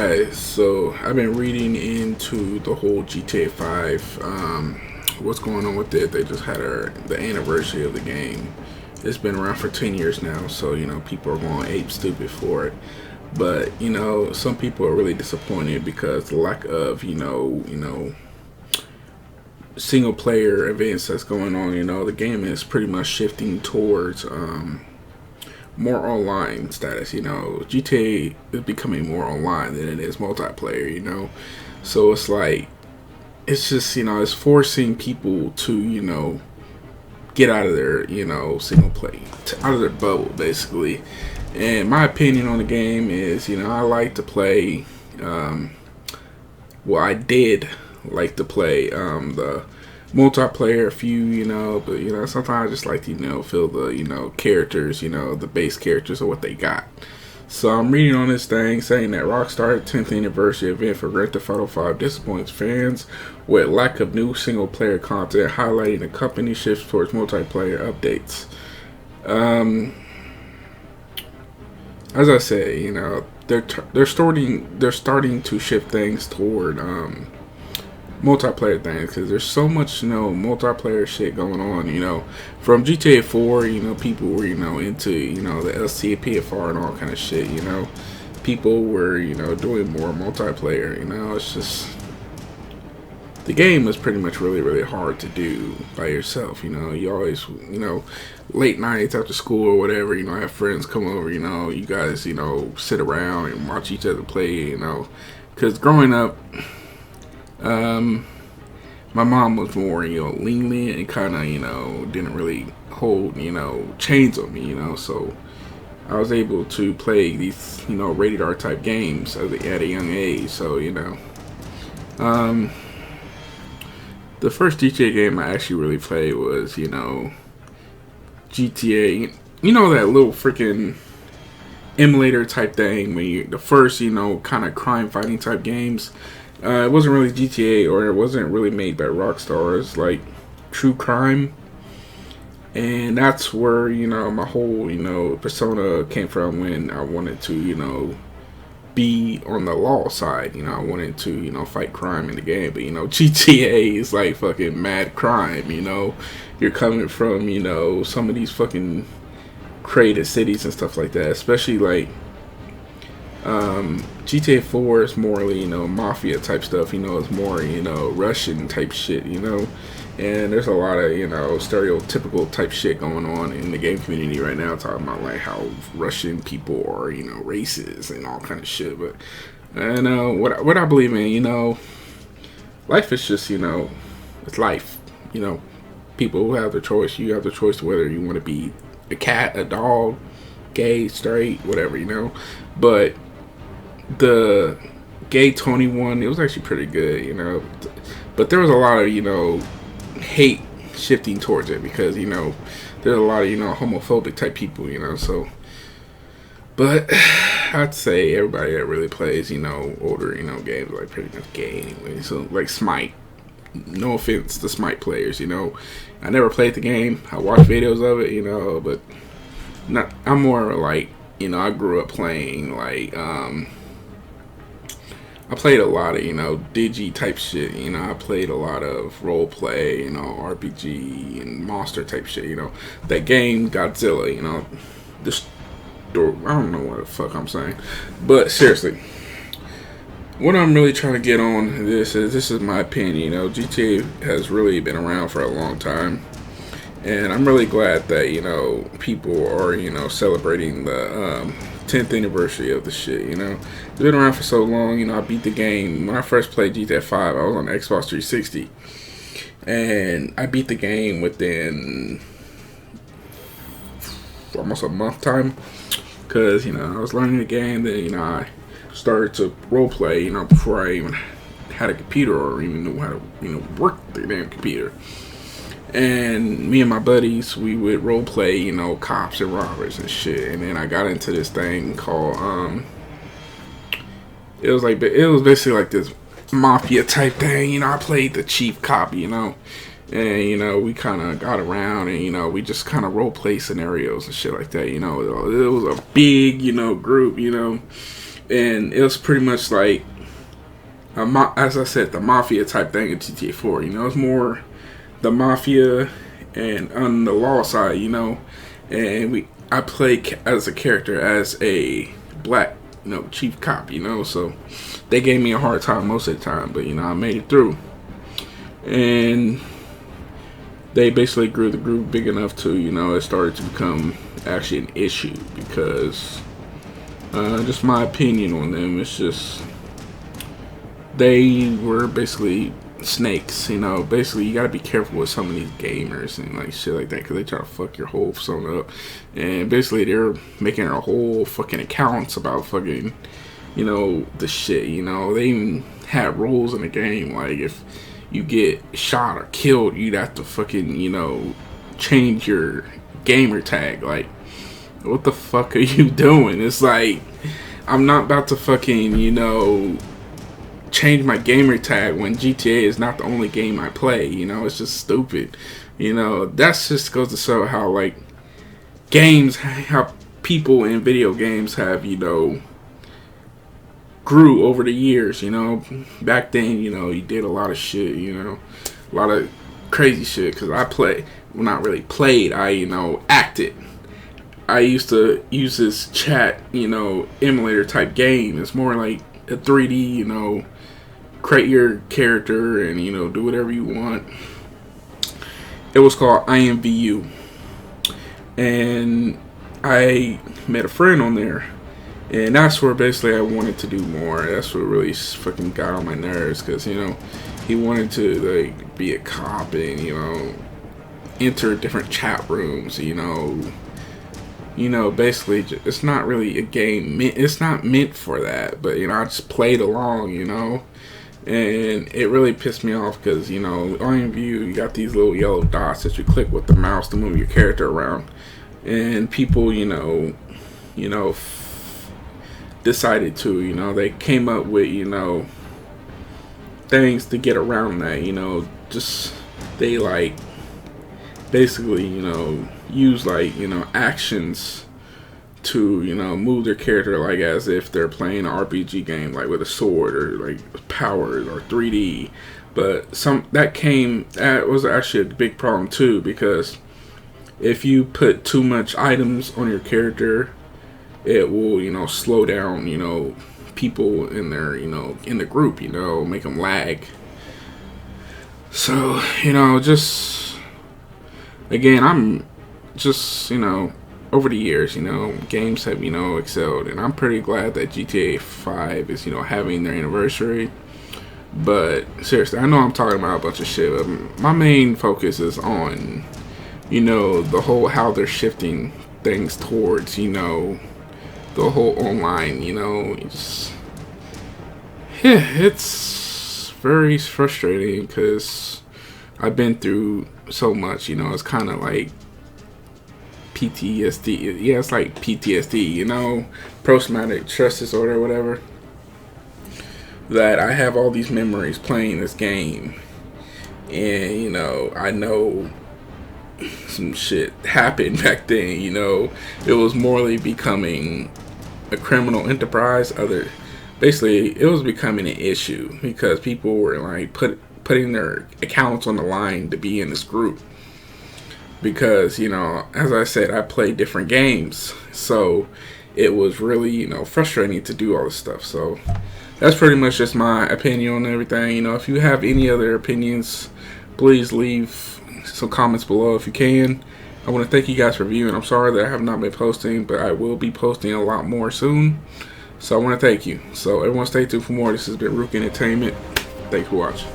guys, so I've been reading into the whole GTA 5. What's going on with it? They just had the anniversary of the game. It's been around for 10 years now, so people are going ape stupid for it. But some people are really disappointed because the lack of single player events that's going on. The game is pretty much shifting towards more online status. GTA is becoming more online than it is multiplayer. So it's like it's just it's forcing people to get out of their single play, out of their bubble basically. And my opinion on the game is I like to play. Well, I did like to play the multiplayer a few, but sometimes I just like to feel the characters, the base characters of what they got. So I'm reading on this thing saying that Rockstar 10th anniversary event for Grand Theft Auto 5 disappoints fans with lack of new single player content, highlighting the company shifts towards multiplayer updates. As I say, they're starting to shift things toward multiplayer things because there's so much multiplayer shit going on. From GTA 4, people were into the LCPFR and all kind of shit. People were doing more multiplayer. It's just the game was pretty much really hard to do by yourself. You always late nights after school or whatever. Have friends come over. You guys sit around and watch each other play. Because growing up. My mom was more, lenient and kind of, didn't really hold, chains on me, so I was able to play these, rated R type games at a young age. So, the first GTA game I actually really played was, GTA, that little freaking emulator type thing when the first, kind of crime fighting type games. It wasn't really GTA, or it wasn't really made by Rockstar. It's like True Crime, and that's where my whole persona came from when I wanted to be on the law side. I wanted to fight crime in the game, but GTA is like fucking mad crime. You're coming from some of these fucking creative cities and stuff like that, especially like. GTA 4 is more, mafia type stuff, it's more, Russian type shit, and there's a lot of, stereotypical type shit going on in the game community right now, talking about, like, how Russian people are, racist and all kind of shit, but, what I believe in, life is just, it's life, people have the choice, you have the choice whether you want to be a cat, a dog, gay, straight, whatever, but the gay Tony one, it was actually pretty good, but there was a lot of hate shifting towards it because there's a lot of homophobic type people, so. But I'd say everybody that really plays older games like pretty much gay anyway. So like Smite, no offense to Smite players, I never played the game. I watched videos of it, but I'm more like I grew up playing like I played a lot of, digi type shit, I played a lot of role play, RPG and monster type shit, that game Godzilla, this I don't know what the fuck I'm saying, but seriously, what I'm really trying to get on this is my opinion, GTA has really been around for a long time, and I'm really glad that, people are, celebrating the, 10th anniversary of the shit, It's been around for so long, I beat the game. When I first played GTA 5, I was on Xbox 360. And I beat the game within almost a month time. Because, I was learning the game, then, I started to roleplay, before I even had a computer or even knew how to, work the damn computer. And me and my buddies, we would role play, cops and robbers and shit. And then I got into this thing called, it was basically like this mafia type thing. I played the chief cop, and we kind of got around and we just kind of role play scenarios and shit like that. It was a big, group, and it was pretty much like as I said, the mafia type thing in GTA 4. You know, it's more the mafia and on the law side. You know, and I play as a character as a black, you know, chief cop. You know, so they gave me a hard time most of the time, but you know, I made it through, and they basically grew the group big enough to, you know, it started to become actually an issue because just my opinion on them, it's just they were basically snakes, you know. Basically, you gotta be careful with some of these gamers and like shit like that because they try to fuck your whole persona up. And basically, they're making a whole fucking accounts about fucking, you know, the shit. You know, they even had rules in the game like if you get shot or killed, you'd have to fucking, you know, change your gamer tag. Like, what the fuck are you doing? It's like, I'm not about to fucking, you know, change my gamer tag when GTA is not the only game I play. You know, it's just stupid. You know, that's just goes to show how, like, games, how people in video games have, you know, grew over the years. You know, back then, you know, you did a lot of shit, you know, a lot of crazy shit, because I well, not really played, I, you know, acted. I used to use this chat, you know, emulator type game. It's more like a 3D, you know, create your character and, you know, do whatever you want. It was called IMVU, and I met a friend on there. And that's where basically I wanted to do more. That's what really fucking got on my nerves, because, you know, he wanted to, like, be a cop and, you know, enter different chat rooms, you know, basically, it's not really a game. It's not meant for that. But, you know, I just played along, you know, and it really pissed me off because, you know, on view, you got these little yellow dots that you click with the mouse to move your character around, and people, you know, decided to, you know, they came up with, you know, things to get around that, you know, just, they, like, basically, you know, use, like, you know, actions to, you know, move their character, like, as if they're playing an RPG game, like, with a sword, or, like, powers, or 3D, but that was actually a big problem, too, because if you put too much items on your character, it will, you know, slow down, you know, people in their, you know, in the group, you know, make them lag. So, you know, just, again, I'm just, you know, over the years, you know, games have, you know, excelled, and I'm pretty glad that GTA 5 is, you know, having their anniversary. But, seriously, I know I'm talking about a bunch of shit, but my main focus is on, you know, the whole, how they're shifting things towards, you know, the whole online, you know, it's very frustrating because I've been through so much, you know. It's kind of like PTSD. Yeah, it's like PTSD, you know, post-traumatic stress disorder or whatever, that I have all these memories playing this game, and, you know, I know some shit happened back then, you know. It was morally becoming a criminal enterprise. Basically, it was becoming an issue because people were, like, putting their accounts on the line to be in this group. Because, you know, as I said, I play different games, so it was really, you know, frustrating to do all this stuff. So that's pretty much just my opinion on everything. You know, if you have any other opinions, please leave some comments below if you can. I want to thank you guys for viewing. I'm sorry that I have not been posting, but I will be posting a lot more soon. So I want to thank you. So everyone stay tuned for more. This has been Ruka Entertainment. Thanks for watching.